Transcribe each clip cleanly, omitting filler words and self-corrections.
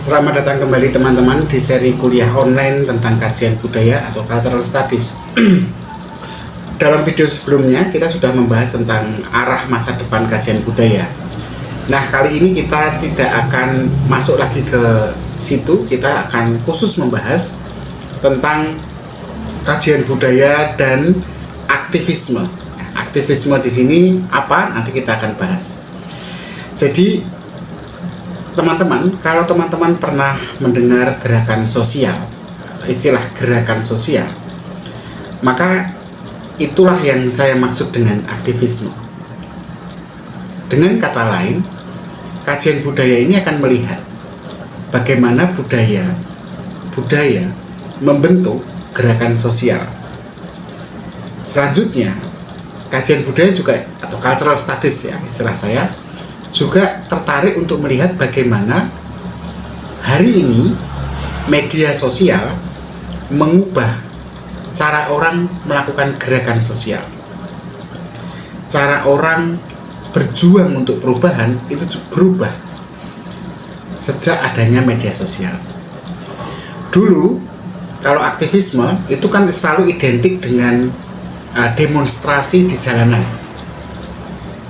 Selamat datang kembali teman-teman di seri kuliah online tentang kajian budaya atau Cultural Studies. Dalam video sebelumnya kita sudah membahas tentang arah masa depan kajian budaya. Nah, kali ini kita tidak akan masuk lagi ke situ, kita akan khusus membahas tentang kajian budaya dan aktivisme. Aktivisme di sini apa? Nanti kita akan bahas. Jadi teman-teman, kalau teman-teman pernah mendengar gerakan sosial, istilah gerakan sosial, maka itulah yang saya maksud dengan aktivisme. Dengan kata lain, kajian budaya ini akan melihat bagaimana budaya membentuk gerakan sosial. Selanjutnya, kajian budaya juga atau cultural studies ya istilah saya juga tertarik untuk melihat bagaimana hari ini media sosial mengubah cara orang melakukan gerakan sosial. Cara orang berjuang untuk perubahan itu berubah sejak adanya media sosial. Dulu kalau aktivisme itu kan selalu identik dengan demonstrasi di jalanan.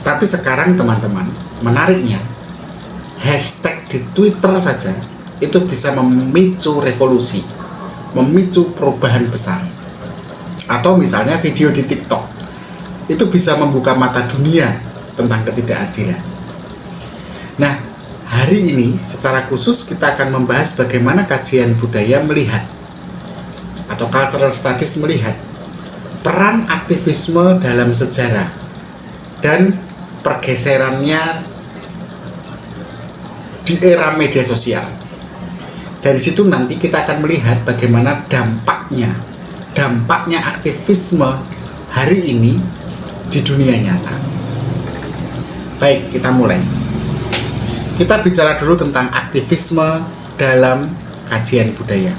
Tapi sekarang teman-teman, menariknya, hashtag di Twitter saja itu bisa memicu revolusi, memicu perubahan besar. Atau misalnya video di TikTok itu bisa membuka mata dunia tentang ketidakadilan. Nah, hari ini secara khusus kita akan membahas bagaimana kajian budaya melihat atau cultural studies melihat peran aktivisme dalam sejarah dan pergeserannya di era media sosial. Dari situ nanti kita akan melihat bagaimana dampaknya aktivisme hari ini di dunia nyata. Baik, kita mulai. Kita bicara dulu tentang aktivisme dalam kajian budaya.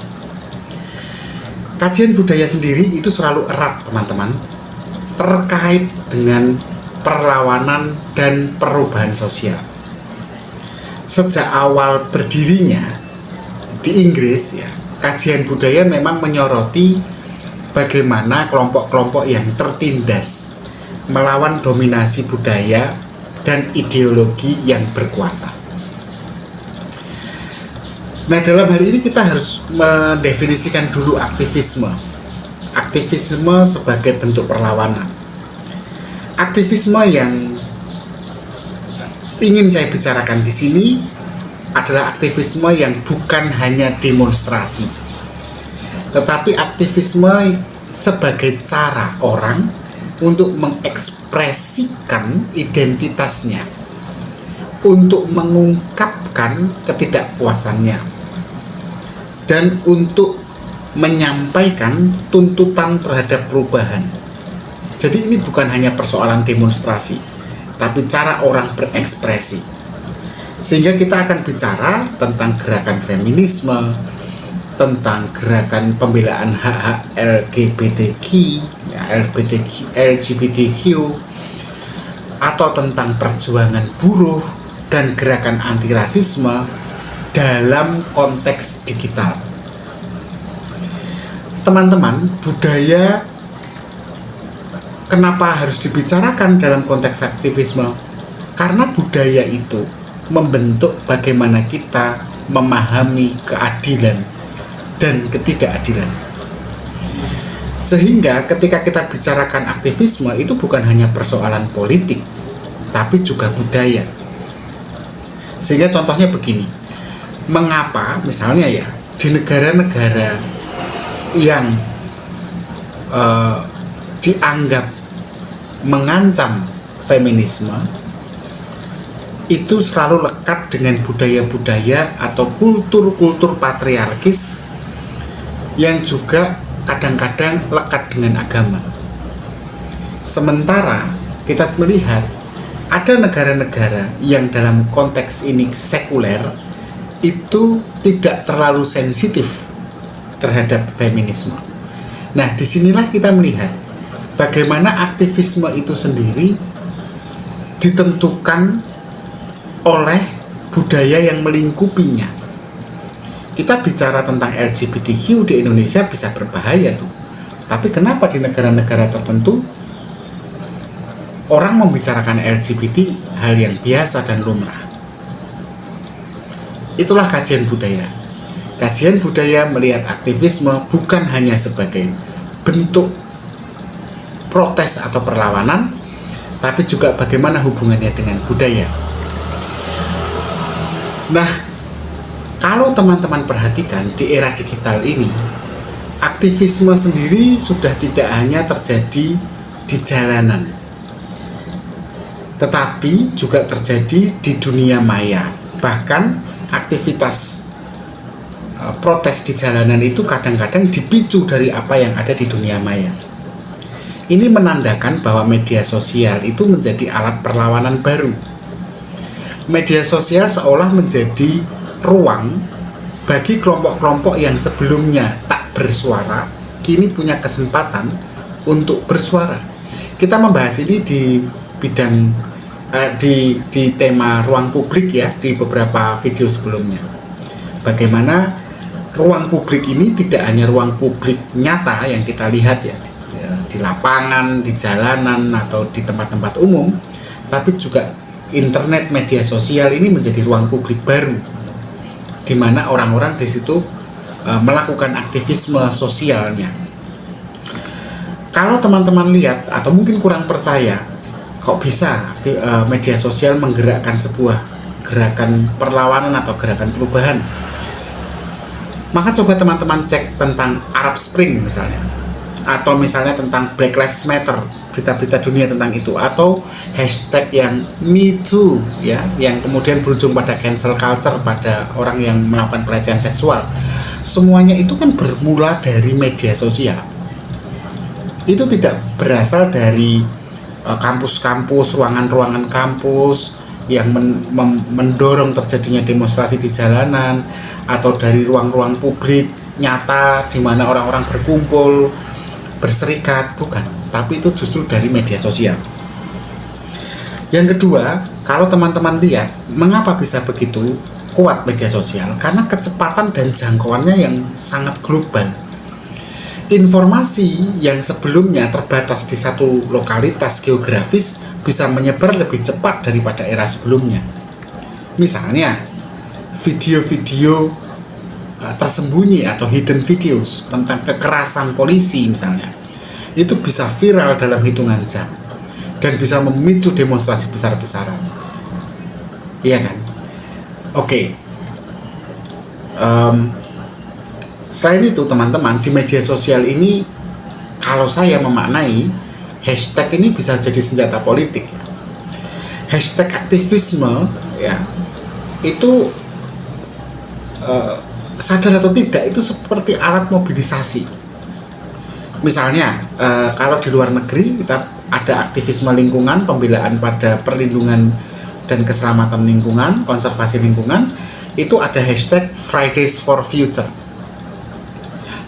Kajian budaya sendiri itu selalu erat, teman-teman, terkait dengan perlawanan dan perubahan sosial. Sejak awal berdirinya di Inggris ya, kajian budaya memang menyoroti bagaimana kelompok-kelompok yang tertindas melawan dominasi budaya dan ideologi yang berkuasa. Nah, dalam hal ini kita harus mendefinisikan dulu aktivisme. Aktivisme sebagai bentuk perlawanan. Aktivisme yang ingin saya bicarakan di sini adalah aktivisme yang bukan hanya demonstrasi, tetapi aktivisme sebagai cara orang untuk mengekspresikan identitasnya, untuk mengungkapkan ketidakpuasannya, dan untuk menyampaikan tuntutan terhadap perubahan. Jadi ini bukan hanya persoalan demonstrasi, tapi cara orang berekspresi. Sehingga kita akan bicara tentang gerakan feminisme, tentang gerakan pembelaan hak-hak LGBTQ, atau tentang perjuangan buruh dan gerakan antirasisme dalam konteks digital. Teman-teman, budaya kenapa harus dibicarakan dalam konteks aktivisme? Karena budaya itu membentuk bagaimana kita memahami keadilan dan ketidakadilan. Sehingga ketika kita bicarakan aktivisme itu bukan hanya persoalan politik, tapi juga budaya. Sehingga contohnya begini, mengapa misalnya ya di negara-negara yang dianggap mengancam feminisme itu selalu lekat dengan budaya-budaya atau kultur-kultur patriarkis yang juga kadang-kadang lekat dengan agama. Sementara kita melihat ada negara-negara yang dalam konteks ini sekuler itu tidak terlalu sensitif terhadap feminisme. Nah, disinilah kita melihat bagaimana aktivisme itu sendiri ditentukan oleh budaya yang melingkupinya. kita bicara tentang LGBTQ di Indonesia bisa berbahaya tuh. Tapi kenapa di negara-negara tertentu orang membicarakan LGBT hal yang biasa dan lumrah? Itulah kajian budaya. Kajian budaya melihat aktivisme bukan hanya sebagai bentuk protes atau perlawanan, tapi juga bagaimana hubungannya dengan budaya. Nah, kalau teman-teman perhatikan di era digital ini, aktivisme sendiri sudah tidak hanya terjadi di jalanan, tetapi juga terjadi di dunia maya. Bahkan aktivitas protes di jalanan itu kadang-kadang dipicu dari apa yang ada di dunia maya. Ini menandakan bahwa media sosial itu menjadi alat perlawanan baru. Media sosial seolah menjadi ruang bagi kelompok-kelompok yang sebelumnya tak bersuara, kini punya kesempatan untuk bersuara. Kita membahas ini di bidang di tema ruang publik ya, di beberapa video sebelumnya. Bagaimana ruang publik ini tidak hanya ruang publik nyata yang kita lihat ya, di lapangan, di jalanan, atau di tempat-tempat umum, tapi juga internet, media sosial ini menjadi ruang publik baru, di mana orang-orang di situ melakukan aktivisme sosialnya. Kalau teman-teman lihat atau mungkin kurang percaya, kok bisa media sosial menggerakkan sebuah gerakan perlawanan atau gerakan perubahan? Maka coba teman-teman cek tentang Arab Spring misalnya, atau misalnya tentang Black Lives Matter, berita-berita dunia tentang itu, atau hashtag yang Me Too ya, yang kemudian berujung pada cancel culture pada orang yang melakukan pelecehan seksual. Semuanya itu kan bermula dari media sosial. Itu tidak berasal dari kampus-kampus, ruangan-ruangan kampus yang mendorong terjadinya demonstrasi di jalanan, atau dari ruang-ruang publik nyata di mana orang-orang berkumpul berserikat, bukan, tapi itu justru dari media sosial. Yang kedua, kalau teman-teman lihat mengapa bisa begitu kuat media sosial, karena kecepatan dan jangkauannya yang sangat global. Informasi yang sebelumnya terbatas di satu lokalitas geografis bisa menyebar lebih cepat daripada era sebelumnya. Misalnya video-video tersembunyi atau hidden videos tentang kekerasan polisi misalnya, itu bisa viral dalam hitungan jam dan bisa memicu demonstrasi besar-besaran. Iya kan? Oke. Selain itu teman-teman, di media sosial ini kalau saya memaknai hashtag ini bisa jadi senjata politik. Hashtag aktivisme ya, itu sadar atau tidak itu seperti alat mobilisasi. Misalnya kalau di luar negeri kita ada aktivisme lingkungan, pembelaan pada perlindungan dan keselamatan lingkungan, konservasi lingkungan, itu ada hashtag Fridays for Future.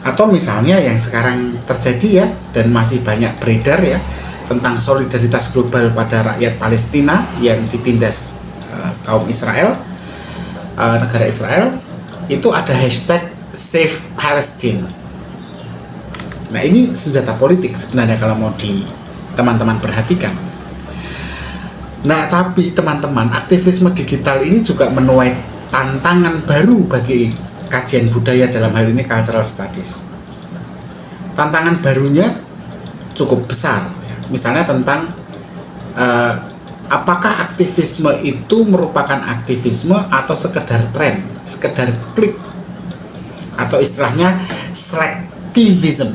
Atau misalnya yang sekarang terjadi ya, dan masih banyak beredar ya, tentang solidaritas global pada rakyat Palestina yang ditindas kaum Israel, negara Israel, itu ada hashtag Save Palestine. Nah, ini senjata politik sebenarnya kalau mau teman-teman perhatikan. Nah, tapi teman-teman, aktivisme digital ini juga menuai tantangan baru bagi kajian budaya, dalam hal ini cultural studies. Tantangan barunya cukup besar, misalnya tentang apakah aktivisme itu merupakan aktivisme atau sekedar tren, sekedar klik, atau istilahnya selektivism.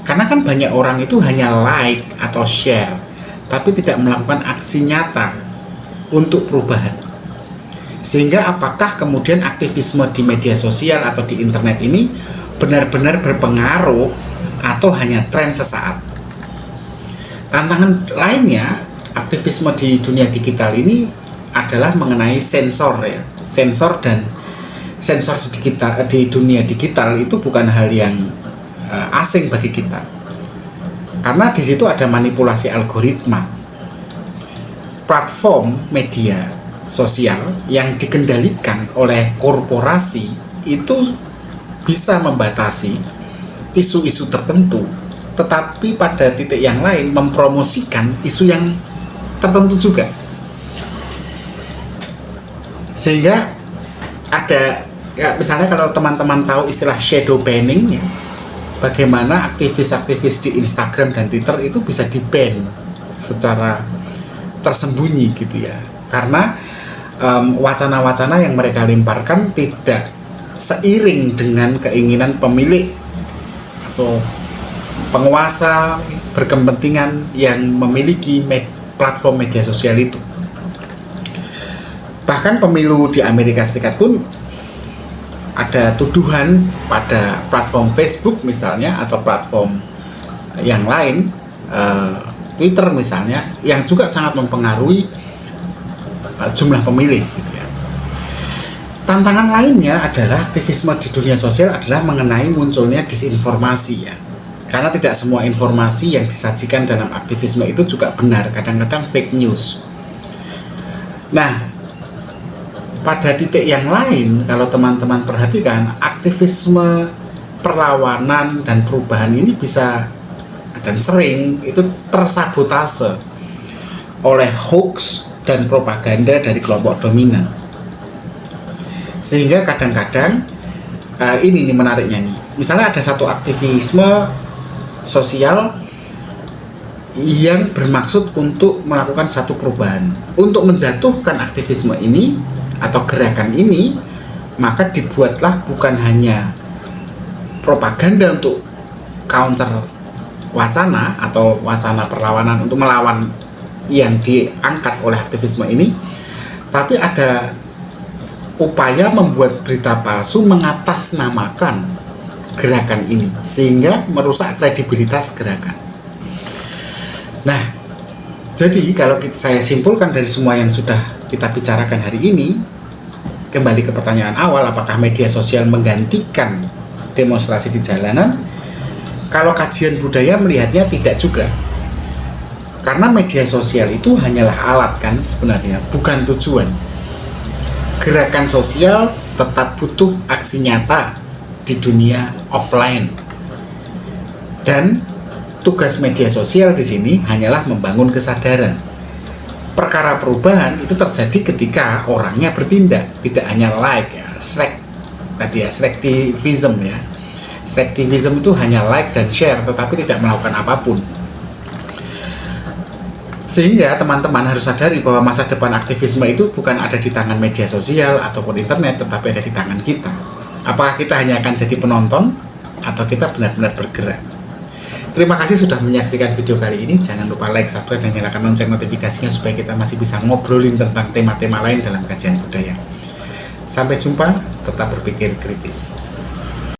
Karena kan banyak orang itu hanya like atau share, tapi tidak melakukan aksi nyata untuk perubahan. Sehingga apakah kemudian aktivisme di media sosial atau di internet ini benar-benar berpengaruh atau hanya tren sesaat? Tantangan lainnya aktivisme di dunia digital ini adalah mengenai sensor ya. Sensor di dunia digital itu bukan hal yang asing bagi kita. Karena di situ ada manipulasi algoritma. Platform media sosial yang dikendalikan oleh korporasi itu bisa membatasi isu-isu tertentu, tetapi pada titik yang lain mempromosikan isu yang tertentu juga. Sehingga ada, ya, misalnya kalau teman-teman tahu istilah shadow banning, ya, bagaimana aktivis-aktivis di Instagram dan Twitter itu bisa di-ban secara tersembunyi gitu ya, karena wacana-wacana yang mereka lemparkan tidak seiring dengan keinginan pemilik atau penguasa berkepentingan yang memiliki platform media sosial itu. Bahkan pemilu di Amerika Serikat pun ada tuduhan pada platform Facebook misalnya, atau platform yang lain, Twitter misalnya, yang juga sangat mempengaruhi jumlah pemilih gitu ya. Tantangan lainnya adalah aktivisme di dunia sosial adalah mengenai munculnya disinformasi ya. Karena tidak semua informasi yang disajikan dalam aktivisme itu juga benar, kadang-kadang fake news. Nah, pada titik yang lain, kalau teman-teman perhatikan, aktivisme perlawanan dan perubahan ini bisa dan sering itu tersabotase oleh hoax dan propaganda dari kelompok dominan. Sehingga kadang-kadang ini nih menariknya nih. Misalnya ada satu aktivisme sosial yang bermaksud untuk melakukan satu perubahan. Untuk menjatuhkan aktivisme ini atau gerakan ini, maka dibuatlah bukan hanya propaganda untuk counter wacana atau wacana perlawanan untuk melawan yang diangkat oleh aktivisme ini, tapi ada upaya membuat berita palsu mengatasnamakan gerakan ini sehingga merusak kredibilitas gerakan. Nah, jadi kalau saya simpulkan dari semua yang sudah kita bicarakan hari ini, kembali ke pertanyaan awal, apakah media sosial menggantikan demonstrasi di jalanan? Kalau kajian budaya melihatnya tidak juga, karena media sosial itu hanyalah alat kan sebenarnya, bukan tujuan. Gerakan sosial tetap butuh aksi nyata di dunia offline, dan tugas media sosial di sini hanyalah membangun kesadaran. Perkara perubahan itu terjadi ketika orangnya bertindak, tidak hanya like ya, selektivism ya. Selektivism itu hanya like dan share, tetapi tidak melakukan apapun. Sehingga teman-teman harus sadari bahwa masa depan aktivisme itu bukan ada di tangan media sosial ataupun internet, tetapi ada di tangan kita. Apakah kita hanya akan jadi penonton atau kita benar-benar bergerak? Terima kasih sudah menyaksikan video kali ini. Jangan lupa like, subscribe, dan nyalakan lonceng notifikasinya supaya kita masih bisa ngobrolin tentang tema-tema lain dalam kajian budaya. Sampai jumpa, tetap berpikir kritis.